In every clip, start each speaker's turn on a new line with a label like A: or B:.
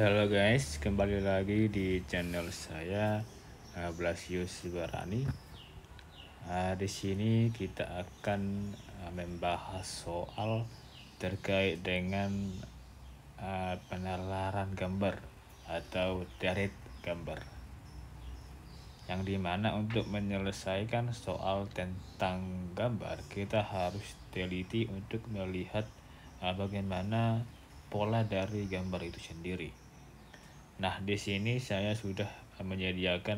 A: Halo guys, kembali lagi di channel saya Blasius Barani. Di sini kita akan membahas soal terkait dengan penalaran gambar atau deret gambar. Yang dimana untuk menyelesaikan soal tentang gambar kita harus teliti untuk melihat bagaimana pola dari gambar itu sendiri. Nah, di sini saya sudah menyediakan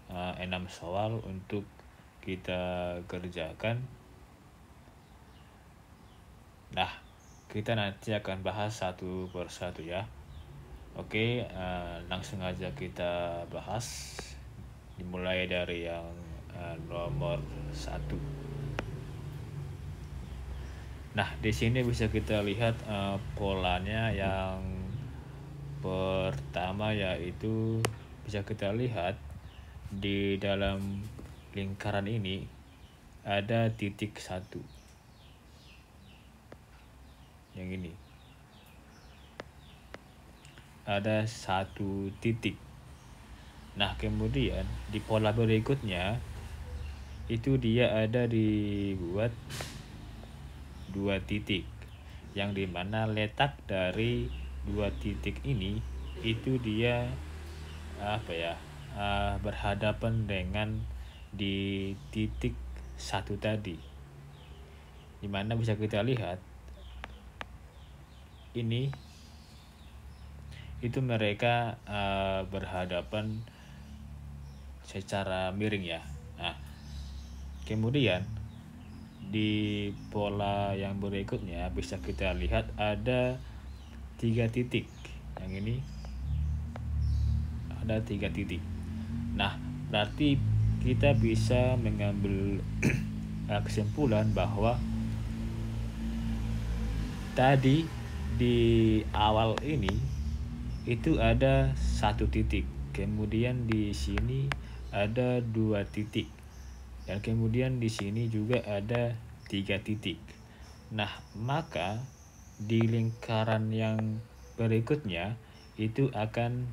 A: 6 soal untuk kita kerjakan. Nah, kita nanti akan bahas satu persatu ya. Oke, langsung aja kita bahas. Dimulai dari yang nomor 1. Nah, di sini bisa kita lihat polanya yang pertama, yaitu bisa kita lihat di dalam lingkaran ini ada titik 1. Yang ini ada 1 titik. Nah, kemudian di pola berikutnya itu dia ada dibuat 2 titik, yang dimana letak dari 2 titik ini itu dia berhadapan dengan di titik 1 tadi, dimana bisa kita lihat ini itu mereka berhadapan secara miring ya. Nah, kemudian di pola yang berikutnya bisa kita lihat ada 3 titik. Yang ini ada 3 titik. Nah, berarti kita bisa mengambil kesimpulan bahwa tadi di awal ini itu ada 1 titik, kemudian di sini ada 2 titik, dan kemudian di sini juga ada 3 titik. Nah, maka di lingkaran yang berikutnya itu akan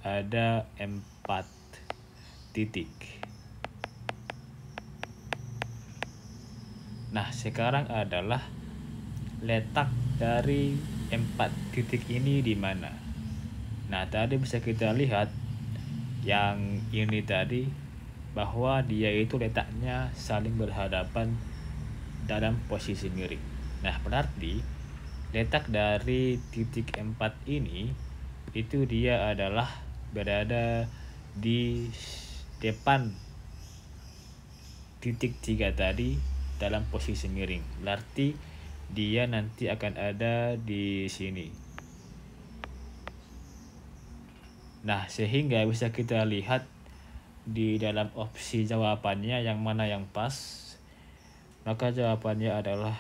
A: ada 4 titik. Nah, sekarang adalah letak dari 4 titik ini di mana. Nah, tadi bisa kita lihat yang ini tadi bahwa dia itu letaknya saling berhadapan dalam posisi miring. Nah, berarti letak dari titik 4 ini itu dia adalah berada di depan titik 3 tadi dalam posisi miring. Berarti dia nanti akan ada di sini. Nah, sehingga bisa kita lihat di dalam opsi jawabannya yang mana yang pas. Maka jawabannya adalah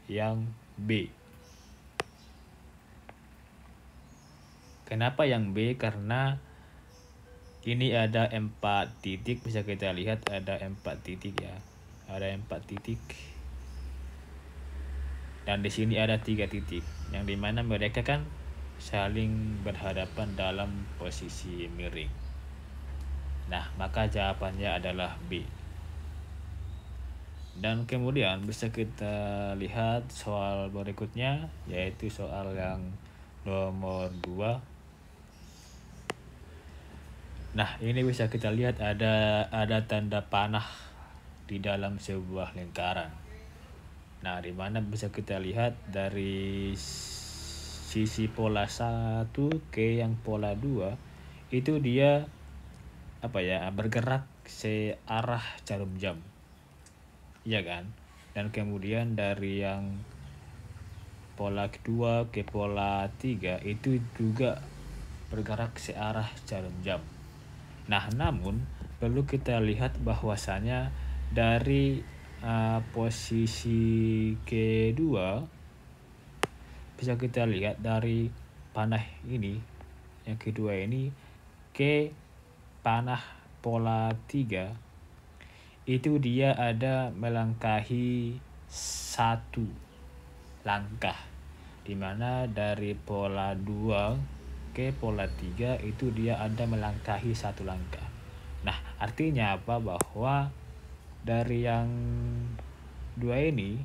A: yang B. Kenapa yang B? Karena ini ada 4 titik, bisa kita lihat ada 4 titik ya. Ada 4 titik. Dan di sini ada 3 titik, yang dimana mereka kan saling berhadapan dalam posisi miring. Nah, maka jawabannya adalah B. Dan kemudian bisa kita lihat soal berikutnya, yaitu soal yang nomor 2. Nah, ini bisa kita lihat ada tanda panah di dalam sebuah lingkaran. Nah, di mana bisa kita lihat dari sisi pola 1 ke yang pola 2 itu dia bergerak searah jarum jam. Iya kan? Dan kemudian dari yang pola kedua ke pola 3 itu juga bergerak searah jarum jam. Nah, namun perlu kita lihat bahwasanya dari posisi kedua bisa kita lihat dari panah ini yang kedua ini ke panah pola 3 itu dia ada melangkahi 1 langkah, dimana dari pola 2 ke pola 3 itu dia ada melangkahi satu langkah. Nah, artinya apa? Bahwa dari yang 2 ini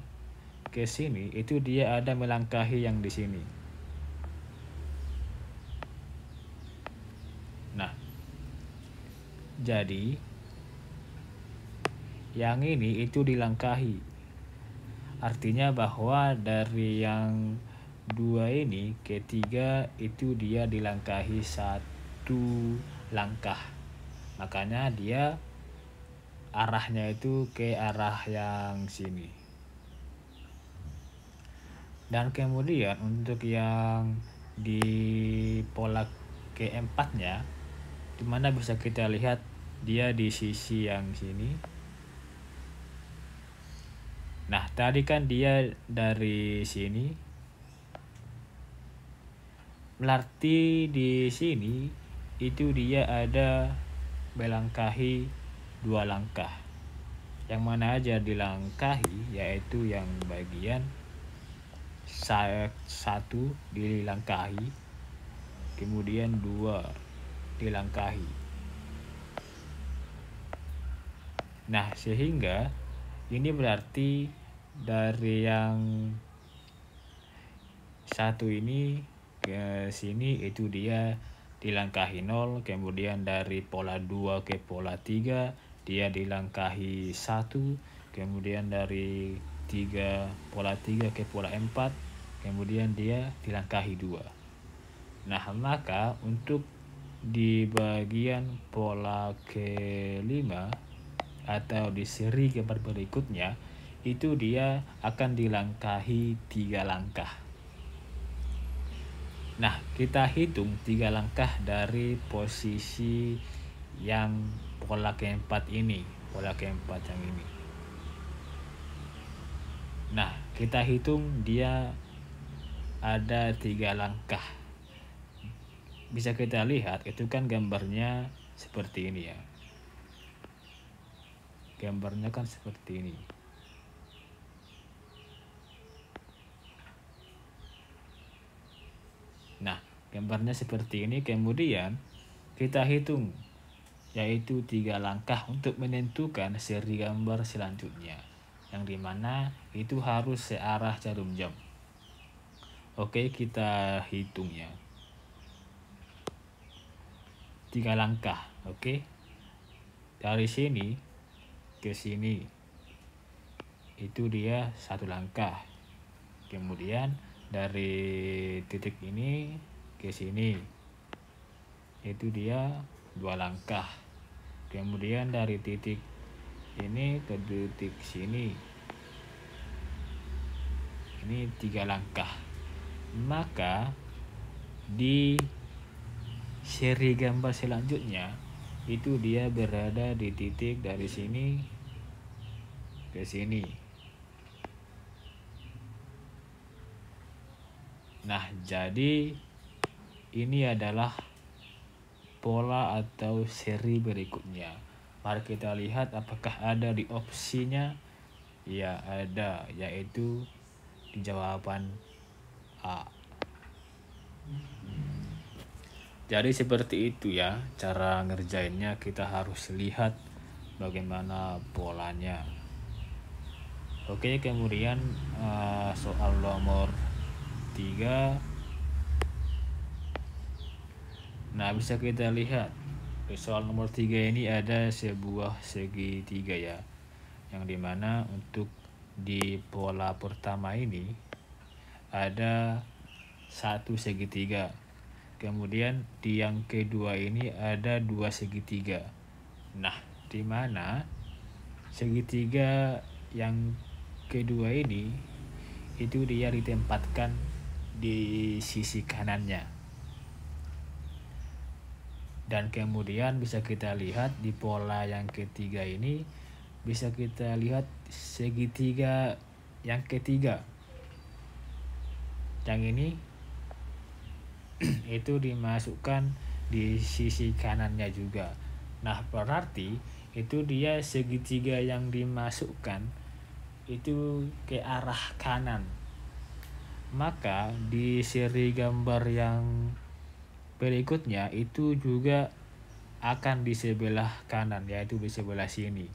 A: ke sini itu dia ada melangkahi yang di sini. Nah, jadi yang ini itu dilangkahi. Artinya bahwa dari yang 2 ini ke 3 itu dia dilangkahi satu langkah. Makanya dia arahnya itu ke arah yang sini. Dan kemudian untuk yang di pola keempatnya, dimana bisa kita lihat dia di sisi yang sini. Nah, tadi kan dia dari sini, berarti di sini itu dia ada melangkahi 2 langkah. Yang mana aja dilangkahi, yaitu yang bagian 1 dilangkahi, kemudian 2 dilangkahi. Nah, sehingga ini berarti dari yang 1 ini ke sini itu dia dilangkahi 0, kemudian dari pola 2 ke pola 3 dia dilangkahi 1, kemudian dari pola 3 ke pola 4, kemudian dia dilangkahi 2. Nah, maka untuk di bagian pola ke-5 atau di seri gambar berikutnya itu dia akan dilangkahi 3 langkah. Nah, kita hitung 3 langkah dari posisi yang pola keempat ini, pola keempat yang ini. Nah, kita hitung dia ada 3 langkah. Bisa kita lihat itu kan gambarnya seperti ini ya. Gambarnya kan seperti ini. Nah, gambarnya seperti ini, kemudian kita hitung yaitu 3 langkah untuk menentukan seri gambar selanjutnya, yang dimana itu harus searah jarum jam. Oke, kita hitung ya. 3 langkah, oke. Dari sini ke sini itu dia 1 langkah. Kemudian dari titik ini ke sini itu dia 2 langkah. Kemudian dari titik ini ke titik sini ini 3 langkah. Maka di seri gambar selanjutnya itu dia berada di titik dari sini ke sini. Nah, jadi ini adalah pola atau seri berikutnya. Mari kita lihat apakah ada di opsinya. Ya, ada, yaitu di jawaban A. Jadi seperti itu ya cara ngerjainnya. Kita harus lihat bagaimana polanya. Oke, kemudian soal nomor 3. Nah, bisa kita lihat di soal nomor 3 ini ada sebuah segitiga ya, yang dimana untuk di pola pertama ini ada 1 segitiga, kemudian di yang kedua ini ada 2 segitiga. Nah, dimana segitiga yang kedua ini itu dia ditempatkan di sisi kanannya. Dan kemudian bisa kita lihat di pola yang ketiga ini, bisa kita lihat segitiga yang ketiga. Yang ini itu dimasukkan di sisi kanannya juga. Nah, berarti itu dia segitiga yang dimasukkan itu ke arah kanan. Maka di seri gambar yang berikutnya itu juga akan di sebelah kanan, yaitu di sebelah sini.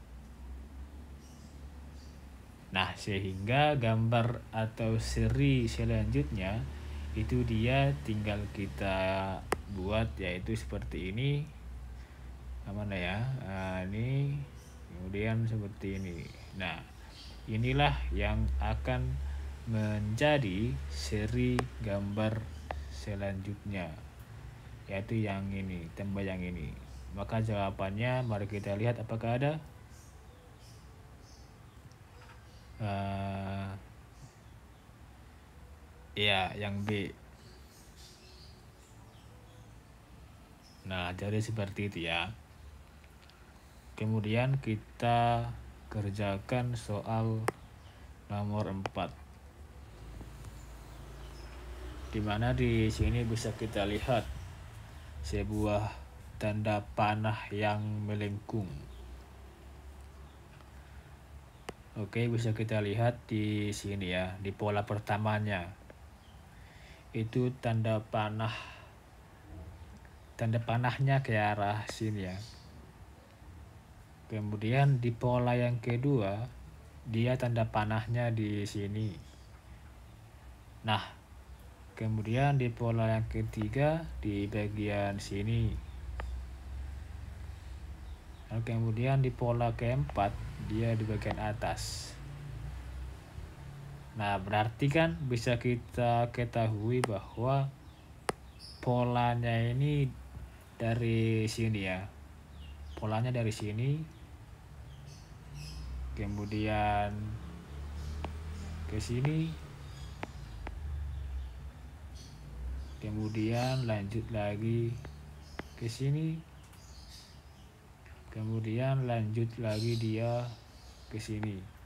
A: Nah, sehingga gambar atau seri selanjutnya itu dia tinggal kita buat, yaitu seperti ini. Mana ya? Ini kemudian seperti ini. Nah, inilah yang akan menjadi seri gambar selanjutnya, yaitu yang ini, tambah yang ini. Maka jawabannya mari kita lihat apakah ada. Ya, yang B. Nah, jadi seperti itu ya. Kemudian kita kerjakan soal nomor 4. Dimana di sini bisa kita lihat sebuah tanda panah yang melengkung. Oke, bisa kita lihat di sini ya, di pola pertamanya. Itu tanda panahnya ke arah sini ya. Kemudian di pola yang kedua, dia tanda panahnya di sini. Nah, kemudian di pola yang ketiga di bagian sini. Dan kemudian di pola keempat dia di bagian atas. Nah, berarti kan bisa kita ketahui bahwa polanya ini dari sini ya. Polanya dari sini. Kemudian ke sini. Kemudian lanjut lagi ke sini. Kemudian lanjut lagi dia ke sini.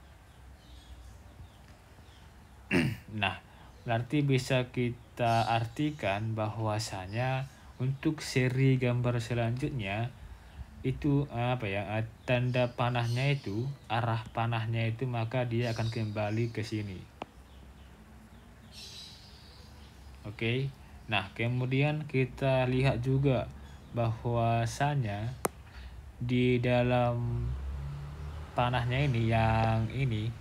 A: Nah, berarti bisa kita artikan bahwasanya untuk seri gambar selanjutnya itu tanda panahnya itu, arah panahnya itu, maka dia akan kembali ke sini. Oke. Nah, kemudian kita lihat juga bahwasanya di dalam panahnya ini, yang ini,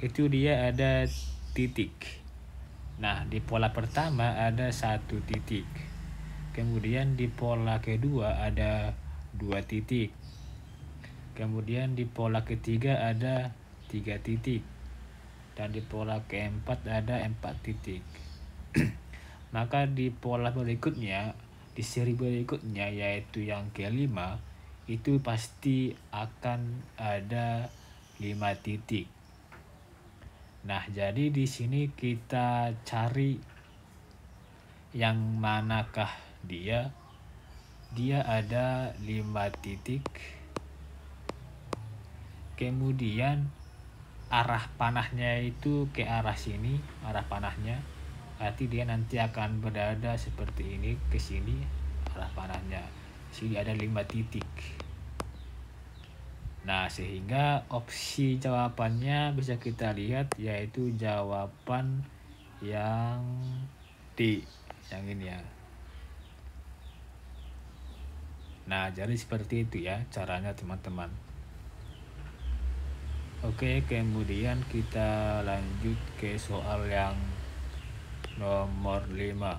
A: itu dia ada titik. Nah, di pola pertama ada 1 titik. Kemudian di pola kedua ada 2 titik. Kemudian di pola ketiga ada 3 titik. Dan di pola keempat ada 4 titik. Maka di pola berikutnya, di seri berikutnya, yaitu yang kelima, itu pasti akan ada 5 titik. Nah, jadi di sini kita cari yang manakah dia. Dia ada 5 titik. Kemudian arah panahnya itu ke arah sini, arah panahnya. Berarti dia nanti akan berada seperti ini ke sini arah panahnya. Sini ada 5 titik. Nah, sehingga opsi jawabannya bisa kita lihat, yaitu jawaban yang D, yang ini ya. Nah, jadi seperti itu ya caranya teman-teman. Oke, kemudian kita lanjut ke soal yang nomor 5.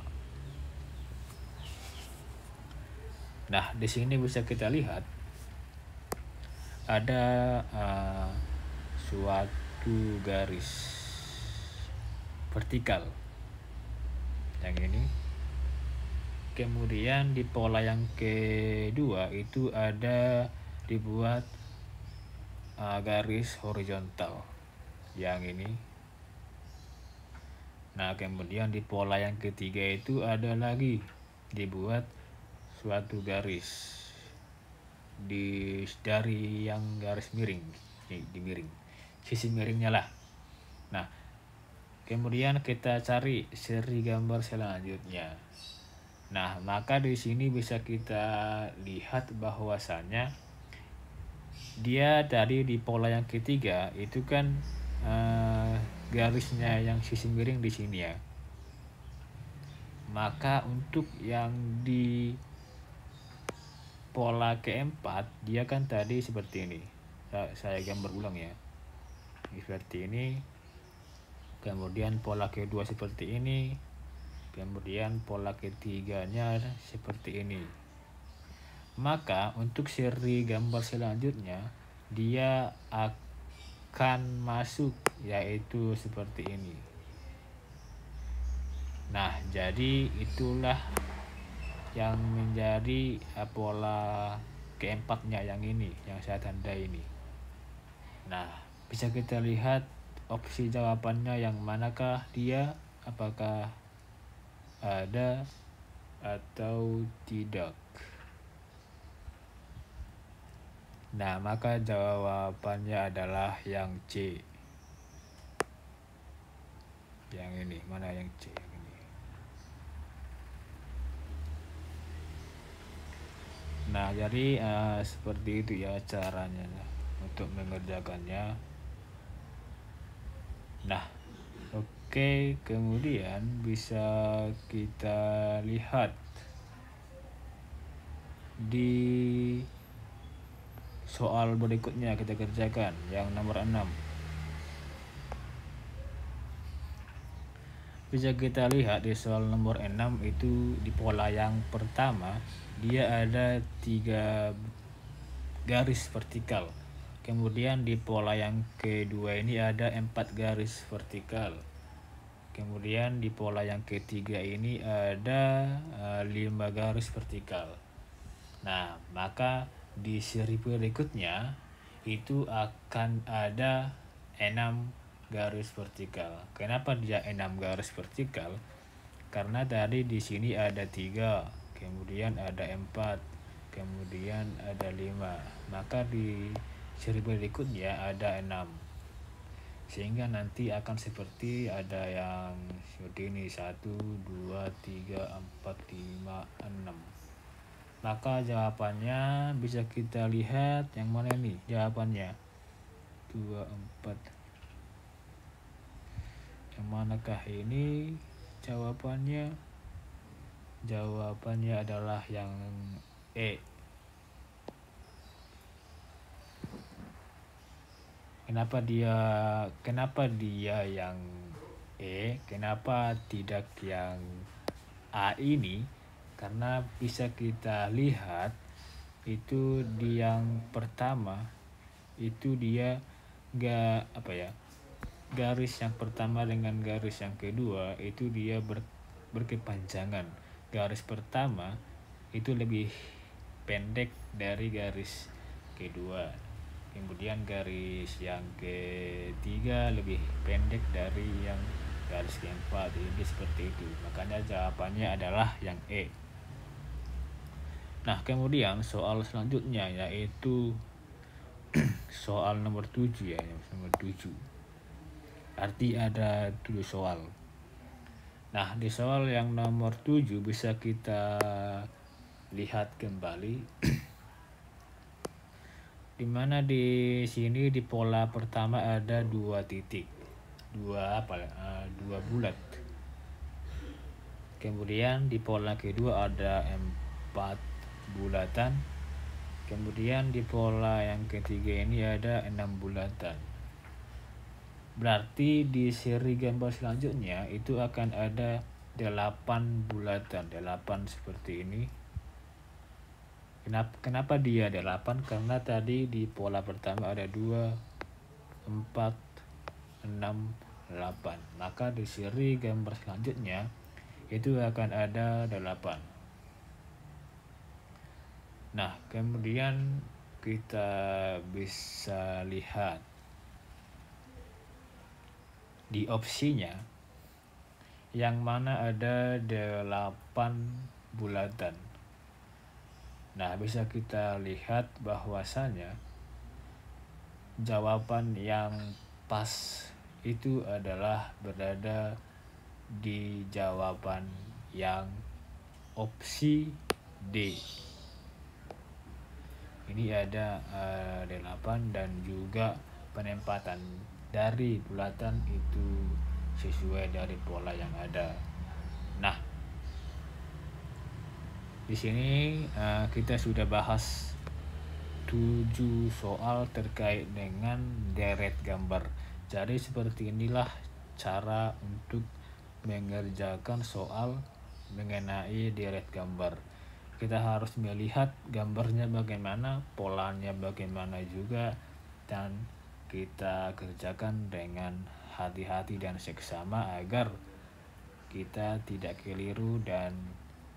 A: Nah, di sini bisa kita lihat ada suatu garis vertikal yang ini. Kemudian di pola yang kedua itu ada dibuat garis horizontal yang ini. Nah, kemudian di pola yang ketiga itu ada lagi dibuat suatu garis dari yang garis miring, di miring, sisi miringnya lah. Nah, kemudian kita cari seri gambar selanjutnya. Nah, maka di sini bisa kita lihat bahwasannya dia tadi di pola yang ketiga itu kan garisnya yang sisi miring di sini ya. Maka untuk yang di pola keempat, dia kan tadi seperti ini. Saya gambar ulang ya. Seperti ini. Kemudian pola kedua seperti ini. Kemudian pola ketiganya seperti ini. Maka untuk seri gambar selanjutnya, dia akan masuk yaitu seperti ini. Nah, jadi itulah yang menjadi pola keempatnya yang ini, yang saya tandai ini. Nah, bisa kita lihat opsi jawabannya yang manakah dia, apakah ada atau tidak. Nah, maka jawabannya adalah yang C. Yang ini, mana yang C? Yang ini. Nah, jadi seperti itu ya caranya untuk mengerjakannya. Nah, oke, kemudian bisa kita lihat di soal berikutnya kita kerjakan yang nomor 6. Bisa kita lihat di soal nomor 6 itu di pola yang pertama dia ada 3 garis vertikal. Kemudian di pola yang kedua ini ada 4 garis vertikal. Kemudian di pola yang ketiga ini ada 5 garis vertikal. Nah, maka di seri berikutnya itu akan ada 6 garis vertikal. Kenapa dia 6 garis vertikal? Karena tadi di sini ada 3, kemudian ada 4, kemudian ada 5. Maka di seri berikutnya ada 6. Sehingga nanti akan seperti ada yang seperti ini, 1, 2, 3, 4, 5, 6. Maka jawabannya bisa kita lihat yang mana nih jawabannya. 2, 4. Yang manakah ini jawabannya? Jawabannya adalah yang E. Kenapa dia yang E? Kenapa tidak yang A ini? Karena bisa kita lihat itu di yang pertama itu dia garis yang pertama dengan garis yang kedua itu dia berkepanjangan. Garis pertama itu lebih pendek dari garis kedua, kemudian garis yang ketiga lebih pendek dari yang garis keempat. Jadi seperti itu, makanya jawabannya adalah yang E. Nah, kemudian soal selanjutnya yaitu soal nomor 7 ya, nomor 7. Arti ada 7 soal. Nah, di soal yang nomor 7 bisa kita lihat kembali di mana di sini di pola pertama ada 2 titik. 2 bulat. Kemudian di pola kedua ada 4 bulatan. Kemudian di pola yang ketiga ini ada 6 bulatan. Berarti di seri gambar selanjutnya itu akan ada 8 bulatan. 8 seperti ini. Kenapa dia 8? Karena tadi di pola pertama ada 2, 4, 6, 8. Maka di seri gambar selanjutnya itu akan ada 8. Nah, kemudian kita bisa lihat di opsinya yang mana ada 8 bulatan. Nah, bisa kita lihat bahwasanya jawaban yang pas itu adalah berada di jawaban yang opsi D. Ini ada 8 dan juga penempatan dari bulatan itu sesuai dari pola yang ada. Nah, Di sini kita sudah bahas 7 soal terkait dengan deret gambar. Jadi seperti inilah cara untuk mengerjakan soal mengenai deret gambar. Kita harus melihat gambarnya bagaimana, polanya bagaimana juga, dan kita kerjakan dengan hati-hati dan seksama agar kita tidak keliru dan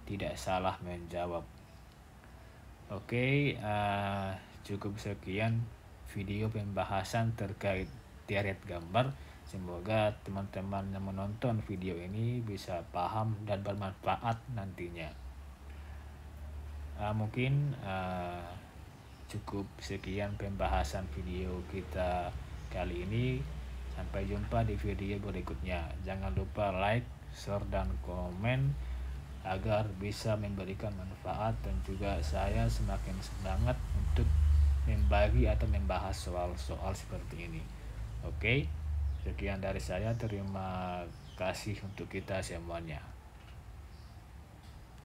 A: tidak salah menjawab. Oke, cukup sekian video pembahasan terkait deret gambar. Semoga teman-teman yang menonton video ini bisa paham dan bermanfaat nantinya. Mungkin cukup sekian pembahasan video kita kali ini. Sampai jumpa di video berikutnya. Jangan lupa like, share, dan komen agar bisa memberikan manfaat, dan juga saya semakin semangat untuk membagi atau membahas soal-soal seperti ini. Oke, sekian dari saya. Terima kasih untuk kita semuanya.